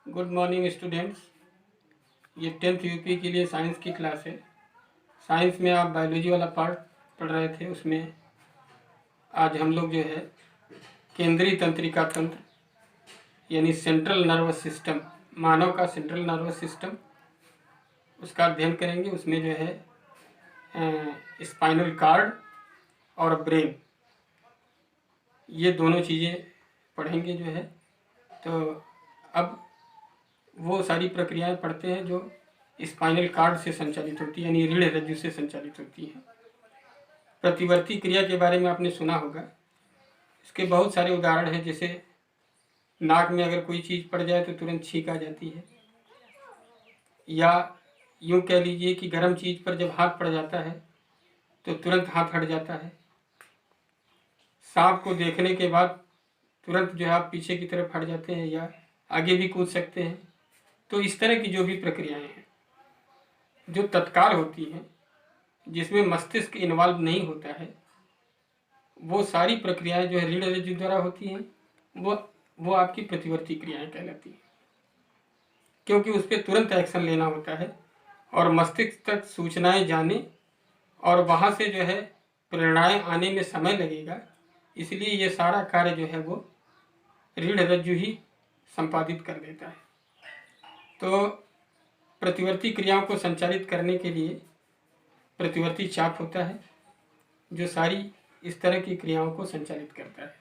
Good morning students. ये 10th UP के लिए साइंस की क्लास है। साइंस में आप बायोलॉजी वाला पार्ट पढ़ रहे थे, उसमें आज हम लोग जो है केंद्रीय तंत्रिका तंत्र यानी सेंट्रल नर्वस सिस्टम, मानव का सेंट्रल नर्वस सिस्टम, उसका अध्ययन करेंगे। उसमें जो है स्पाइनल कार्ड और ब्रेन, ये दोनों चीज़ें पढ़ेंगे जो है। तो अब वो सारी प्रक्रियाएं पढ़ते हैं जो स्पाइनल कार्ड से संचालित होती है, यानी रीढ़ रज्जु से संचालित होती है। प्रतिवर्ती क्रिया के बारे में आपने सुना होगा। इसके बहुत सारे उदाहरण हैं, जैसे नाक में अगर कोई चीज़ पड़ जाए तो तुरंत छींक आ जाती है, या यूँ कह लीजिए कि गर्म चीज़ पर जब हाथ पड़ जाता है तो तुरंत हाथ हट जाता है। सांप को देखने के बाद तुरंत जो है आप पीछे की तरफ हट जाते हैं या आगे भी कूद सकते हैं। तो इस तरह की जो भी प्रक्रियाएं हैं जो तत्काल होती हैं, जिसमें मस्तिष्क इन्वॉल्व नहीं होता है, वो सारी प्रक्रियाएं जो है रीढ़ रज्जु द्वारा होती हैं। वो आपकी प्रतिवर्ती क्रियाएं कहलाती हैं, क्योंकि उस पर तुरंत एक्शन लेना होता है और मस्तिष्क तक सूचनाएं जाने और वहाँ से जो है प्रेरणाएं आने में समय लगेगा। इसलिए ये सारा कार्य जो है वो रीढ़ रज्जु ही संपादित कर देता है। तो प्रतिवर्ती क्रियाओं को संचालित करने के लिए प्रतिवर्ती चाप होता है, जो सारी इस तरह की क्रियाओं को संचालित करता है।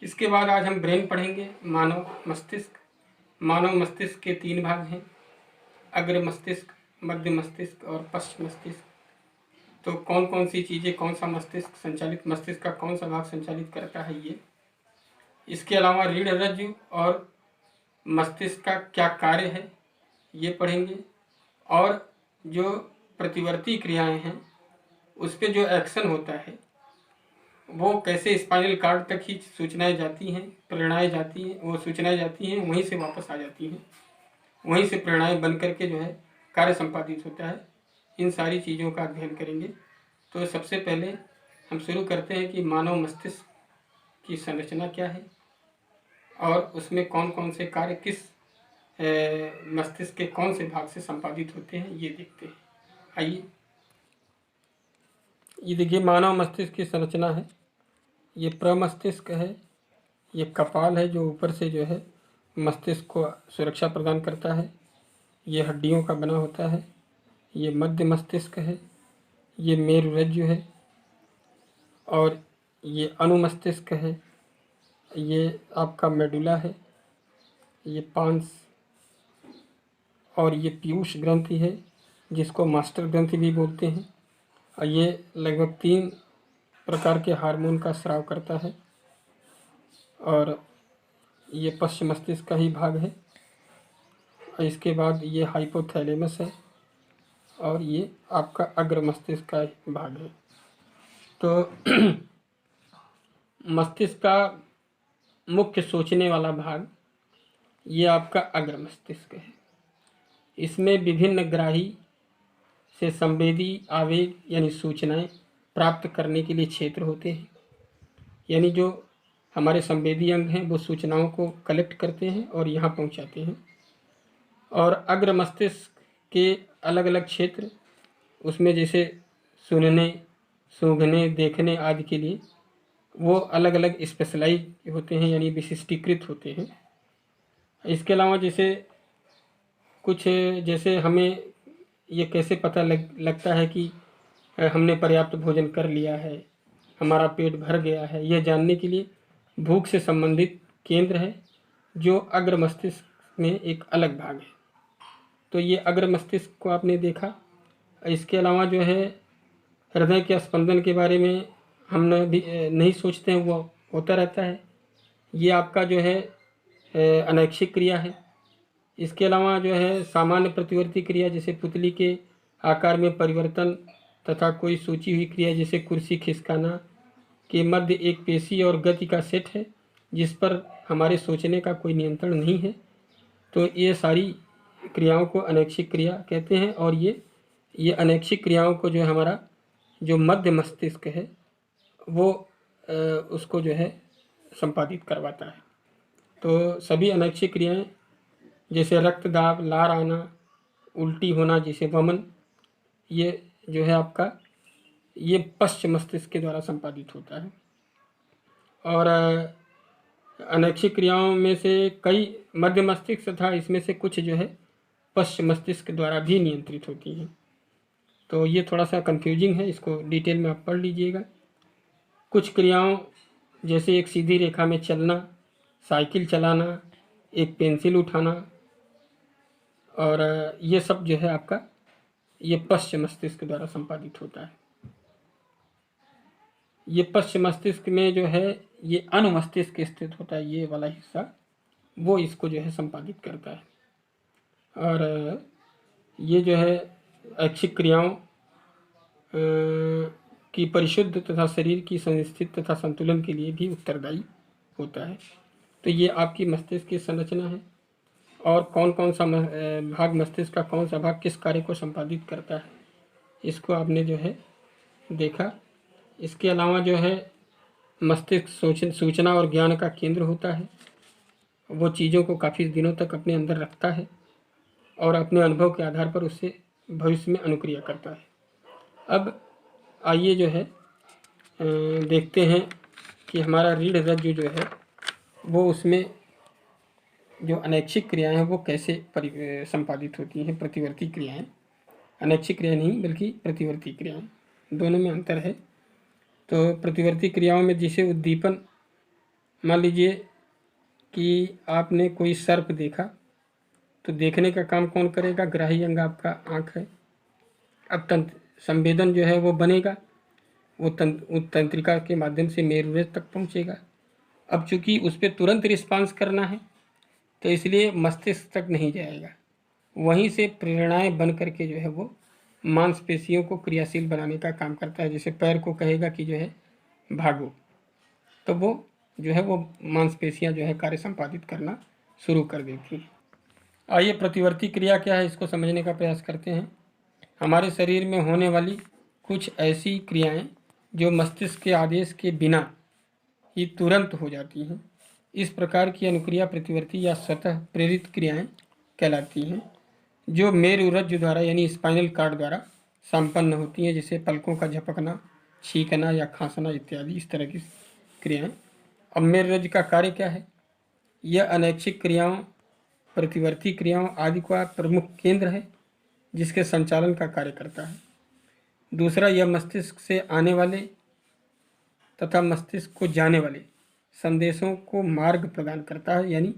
इसके बाद आज हम ब्रेन पढ़ेंगे, मानव मस्तिष्क। मानव मस्तिष्क के 3 भाग हैं, अग्र मस्तिष्क, मध्य मस्तिष्क और पश्च मस्तिष्क। तो कौन कौन सी चीज़ें, कौन सा मस्तिष्क संचालित, मस्तिष्क का कौन सा भाग संचालित करता है ये। इसके अलावा रीढ़ रज्जु और मस्तिष्क का क्या कार्य है ये पढ़ेंगे, और जो प्रतिवर्ती क्रियाएं हैं उस पर जो एक्शन होता है वो कैसे स्पाइनल कार्ड तक ही सूचनाएं जाती हैं, प्रेरणाएं जाती हैं, वो सूचनाएं जाती हैं, वहीं से वापस आ जाती हैं, वहीं से प्रेरणाएं बन करके जो है कार्य संपादित होता है। इन सारी चीज़ों का अध्ययन करेंगे। तो सबसे पहले हम शुरू करते हैं कि मानव मस्तिष्क की संरचना क्या है और उसमें कौन कौन से कार्य किस मस्तिष्क के कौन से भाग से संपादित होते हैं, ये देखते हैं। आइए, ये देखिए मानव मस्तिष्क की संरचना है। ये प्रमस्तिष्क है, ये कपाल है जो ऊपर से जो है मस्तिष्क को सुरक्षा प्रदान करता है, ये हड्डियों का बना होता है। ये मध्य मस्तिष्क है, ये मेरुरज्जु है, और ये अनुमस्तिष्क है, ये आपका मेडुला है, ये पांस, और ये पीयूष ग्रंथि है जिसको मास्टर ग्रंथि भी बोलते हैं, और ये लगभग 3 प्रकार के हार्मोन का स्राव करता है। और ये पश्चिम मस्तिष्क का ही भाग है। और इसके बाद ये हाइपोथैलेमस है, और ये आपका अग्र मस्तिष्क का भाग है। तो मस्तिष्क का मुख्य सोचने वाला भाग ये आपका अग्र मस्तिष्क है। इसमें विभिन्न ग्राही से संवेदी आवेग यानी सूचनाएं प्राप्त करने के लिए क्षेत्र होते हैं, यानी जो हमारे संवेदी अंग हैं वो सूचनाओं को कलेक्ट करते हैं और यहाँ पहुँचाते हैं। और अग्र मस्तिष्क के अलग अलग क्षेत्र, उसमें जैसे सुनने, सूंघने, देखने आदि के लिए वो अलग अलग स्पेशलाइज होते हैं, यानी विशिष्टीकृत होते हैं। इसके अलावा जैसे कुछ, जैसे हमें ये कैसे पता लगता है कि हमने पर्याप्त भोजन कर लिया है, हमारा पेट भर गया है, यह जानने के लिए भूख से संबंधित केंद्र है जो अग्र मस्तिष्क में एक अलग भाग है। तो ये अग्र मस्तिष्क को आपने देखा। इसके अलावा जो है हृदय के स्पंदन के बारे में हम भी नहीं सोचते हैं, वो होता रहता है। ये आपका जो है अनैच्छिक क्रिया है। इसके अलावा जो है सामान्य प्रतिवर्ती क्रिया, जैसे पुतली के आकार में परिवर्तन तथा कोई सोची हुई क्रिया जैसे कुर्सी खिसकाना के मध्य एक पेशी और गति का सेट है जिस पर हमारे सोचने का कोई नियंत्रण नहीं है। तो ये सारी क्रियाओं को अनैच्छिक क्रिया कहते हैं। और ये अनैच्छिक क्रियाओं को जो है हमारा जो मध्य मस्तिष्क है वो उसको जो है संपादित करवाता है। तो सभी अनैच्छिक क्रियाएं जैसे रक्तदाब, लार आना, उल्टी होना जैसे वमन, ये जो है आपका ये पश्च मस्तिष्क के द्वारा संपादित होता है। और अनैच्छिक क्रियाओं में से कई मध्य मस्तिष्क तथा इसमें से कुछ जो है पश्च मस्तिष्क द्वारा भी नियंत्रित होती हैं। तो ये थोड़ा सा कंफ्यूजिंग है, इसको डिटेल में आप पढ़ लीजिएगा। कुछ क्रियाओं जैसे एक सीधी रेखा में चलना, साइकिल चलाना, एक पेंसिल उठाना, और ये सब जो है आपका ये पश्च मस्तिष्क द्वारा संपादित होता है। ये पश्च मस्तिष्क में जो है ये अनुमस्तिष्क स्थित होता है, ये वाला हिस्सा वो इसको जो है संपादित करता है। और ये जो है ऐच्छिक क्रियाओं की परिशुद्ध तथा शरीर की संस्थित तथा संतुलन के लिए भी उत्तरदायी होता है। तो ये आपकी मस्तिष्क की संरचना है, और कौन कौन सा भाग मस्तिष्क का कौन सा भाग किस कार्य को संपादित करता है, इसको आपने जो है देखा। इसके अलावा जो है मस्तिष्क सूचना और ज्ञान का केंद्र होता है। वो चीज़ों को काफ़ी दिनों तक अपने अंदर रखता है और अपने अनुभव के आधार पर उससे भविष्य में अनुक्रिया करता है। अब आइए जो है देखते हैं कि हमारा रीढ़ रज्जु जो है वो उसमें जो अनैच्छिक क्रियाएं हैं वो कैसे संपादित होती हैं, प्रतिवर्ती क्रियाएं। अनैच्छिक क्रिया नहीं बल्कि प्रतिवर्ती क्रियाएं, दोनों में अंतर है। तो प्रतिवर्ती क्रियाओं में जैसे उद्दीपन, मान लीजिए कि आपने कोई सर्प देखा, तो देखने का काम कौन करेगा? ग्राही अंग आपका आँख है। अब संवेदन जो है वो बनेगा, वो तंत्रिका के माध्यम से मेरुरज तक पहुँचेगा। अब चूंकि उस पर तुरंत रिस्पांस करना है तो इसलिए मस्तिष्क तक नहीं जाएगा, वहीं से प्रेरणाएं बन करके जो है वो मांसपेशियों को क्रियाशील बनाने का काम करता है। जैसे पैर को कहेगा कि जो है भागो, तो वो जो है वो मांसपेशियां जो है कार्य संपादित करना शुरू कर देती हैं। आइए प्रतिवर्ती क्रिया क्या है इसको समझने का प्रयास करते हैं। हमारे शरीर में होने वाली कुछ ऐसी क्रियाएं जो मस्तिष्क के आदेश के बिना ही तुरंत हो जाती हैं, इस प्रकार की अनुक्रिया प्रतिवर्ती या स्वतः प्रेरित क्रियाएं कहलाती हैं, जो मेरुरज्जु द्वारा यानी स्पाइनल कार्ड द्वारा संपन्न होती हैं, जैसे पलकों का झपकना, छींकना या खांसना इत्यादि, इस तरह की क्रियाएं। अब मेरुरज्जु का कार्य क्या है? यह अनैच्छिक क्रियाओं, प्रतिवर्ती क्रियाओं आदि का प्रमुख केंद्र है जिसके संचालन का कार्य करता है। दूसरा, यह मस्तिष्क से आने वाले तथा मस्तिष्क को जाने वाले संदेशों को मार्ग प्रदान करता है, यानी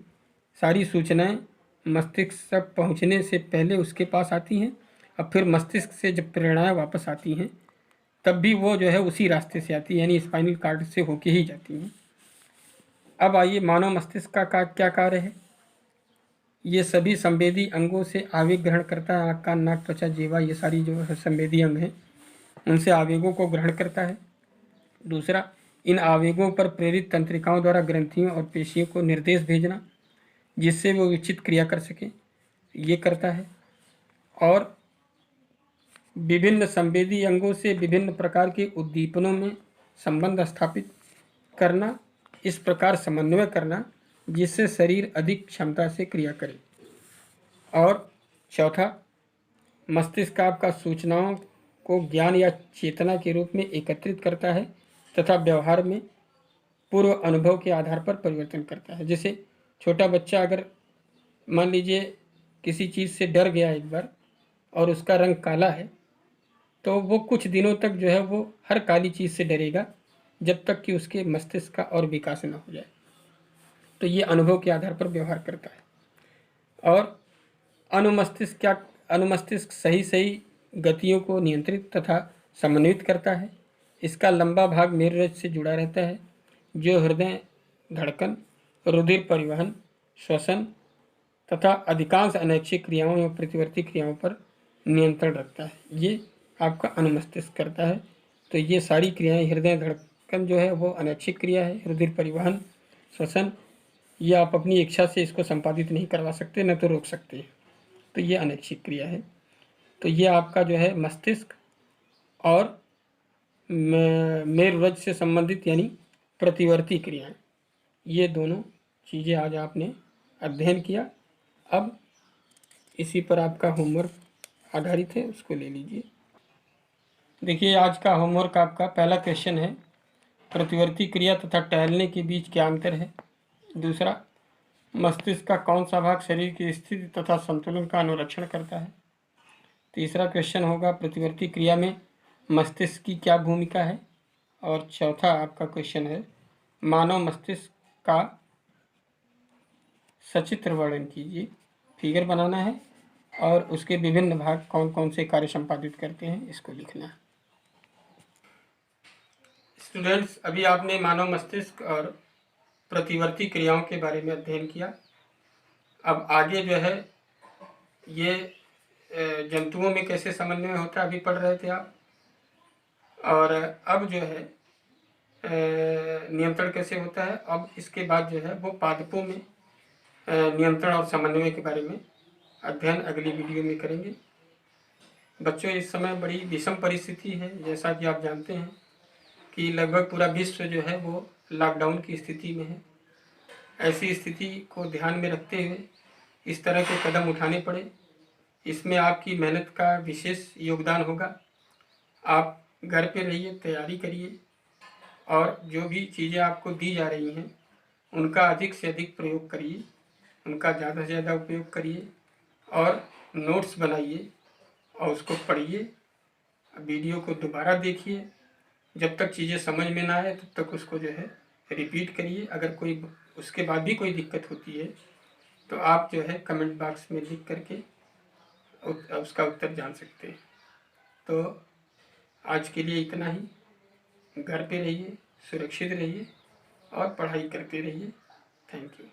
सारी सूचनाएं मस्तिष्क तक पहुंचने से पहले उसके पास आती हैं, और फिर मस्तिष्क से जब प्रेरणाएं वापस आती हैं तब भी वो जो है उसी रास्ते से आती है, यानी स्पाइनल कार्ड से होके ही जाती हैं। अब आइए मानव मस्तिष्क का क्या कार्य है। ये सभी संवेदी अंगों से आवेग ग्रहण करता है। आँख, कान, नाक, त्वचा, जीवा, ये सारी जो है संवेदी अंग हैं, उनसे आवेगों को ग्रहण करता है। दूसरा, इन आवेगों पर प्रेरित तंत्रिकाओं द्वारा ग्रंथियों और पेशियों को निर्देश भेजना जिससे वो उचित क्रिया कर सके, ये करता है। और विभिन्न संवेदी अंगों से विभिन्न प्रकार के उद्दीपनों में संबंध स्थापित करना, इस प्रकार समन्वय करना जिससे शरीर अधिक क्षमता से क्रिया करे। और चौथा, मस्तिष्क आपका सूचनाओं को ज्ञान या चेतना के रूप में एकत्रित करता है तथा व्यवहार में पूर्व अनुभव के आधार पर परिवर्तन करता है। जैसे छोटा बच्चा अगर मान लीजिए किसी चीज़ से डर गया एक बार और उसका रंग काला है, तो वो कुछ दिनों तक जो है वो हर काली चीज़ से डरेगा जब तक कि उसके मस्तिष्क का और विकास न हो जाए। तो ये अनुभव के आधार पर व्यवहार करता है। और अनुमस्तिष्क सही गतियों को नियंत्रित तथा समन्वित करता है। इसका लंबा भाग मेरुरज्जु से जुड़ा रहता है, जो हृदय धड़कन, रुधिर परिवहन, श्वसन तथा अधिकांश अनैच्छिक क्रियाओं एवं प्रतिवर्ती क्रियाओं पर नियंत्रण रखता है। ये आपका अनुमस्तिष्क करता है। तो ये सारी क्रियाएं, हृदय धड़कन जो है वो अनैच्छिक क्रिया है, रुधिर परिवहन, श्वसन, ये आप अपनी इच्छा से इसको संपादित नहीं करवा सकते, न तो रोक सकते, तो ये अनैच्छिक क्रिया है। तो ये आपका जो है मस्तिष्क और मेरुरज्जु से संबंधित यानी प्रतिवर्ती क्रियाएं, ये दोनों चीज़ें आज आपने अध्ययन किया। अब इसी पर आपका होमवर्क आधारित है, उसको ले लीजिए। देखिए आज का होमवर्क आपका पहला क्वेश्चन है, प्रतिवर्ती क्रिया तथा टहलने के बीच क्या अंतर है। दूसरा, मस्तिष्क का कौन सा भाग शरीर की स्थिति तथा संतुलन का अनुरक्षण करता है। तीसरा क्वेश्चन होगा, प्रतिवर्ती क्रिया में मस्तिष्क की क्या भूमिका है। और चौथा आपका क्वेश्चन है, मानव मस्तिष्क का सचित्र वर्णन कीजिए। फिगर बनाना है और उसके विभिन्न भाग कौन कौन से कार्य संपादित करते हैं, इसको लिखना है। स्टूडेंट्स, अभी आपने मानव मस्तिष्क और प्रतिवर्ती क्रियाओं के बारे में अध्ययन किया। अब आगे जो है ये जंतुओं में कैसे समन्वय होता है अभी पढ़ रहे थे आप, और अब जो है नियंत्रण कैसे होता है। अब इसके बाद जो है वो पादपों में नियंत्रण और समन्वय के बारे में अध्ययन अगली वीडियो में करेंगे। बच्चों, इस समय बड़ी विषम परिस्थिति है, जैसा कि आप जानते हैं कि लगभग पूरा विश्व जो है वो लॉकडाउन की स्थिति में है। ऐसी स्थिति को ध्यान में रखते हुए इस तरह के कदम उठाने पड़े। इसमें आपकी मेहनत का विशेष योगदान होगा। आप घर पे रहिए, तैयारी करिए और जो भी चीज़ें आपको दी जा रही हैं उनका अधिक से अधिक प्रयोग करिए, उनका ज़्यादा से ज़्यादा उपयोग करिए और नोट्स बनाइए और उसको पढ़िए। वीडियो को दोबारा देखिए, जब तक चीज़ें समझ में ना आए तब तक उसको जो है रिपीट करिए। अगर कोई उसके बाद भी कोई दिक्कत होती है तो आप जो है कमेंट बॉक्स में लिख करके उसका उत्तर जान सकते हैं। तो आज के लिए इतना ही। घर पे रहिए, सुरक्षित रहिए और पढ़ाई करते रहिए। Thank you.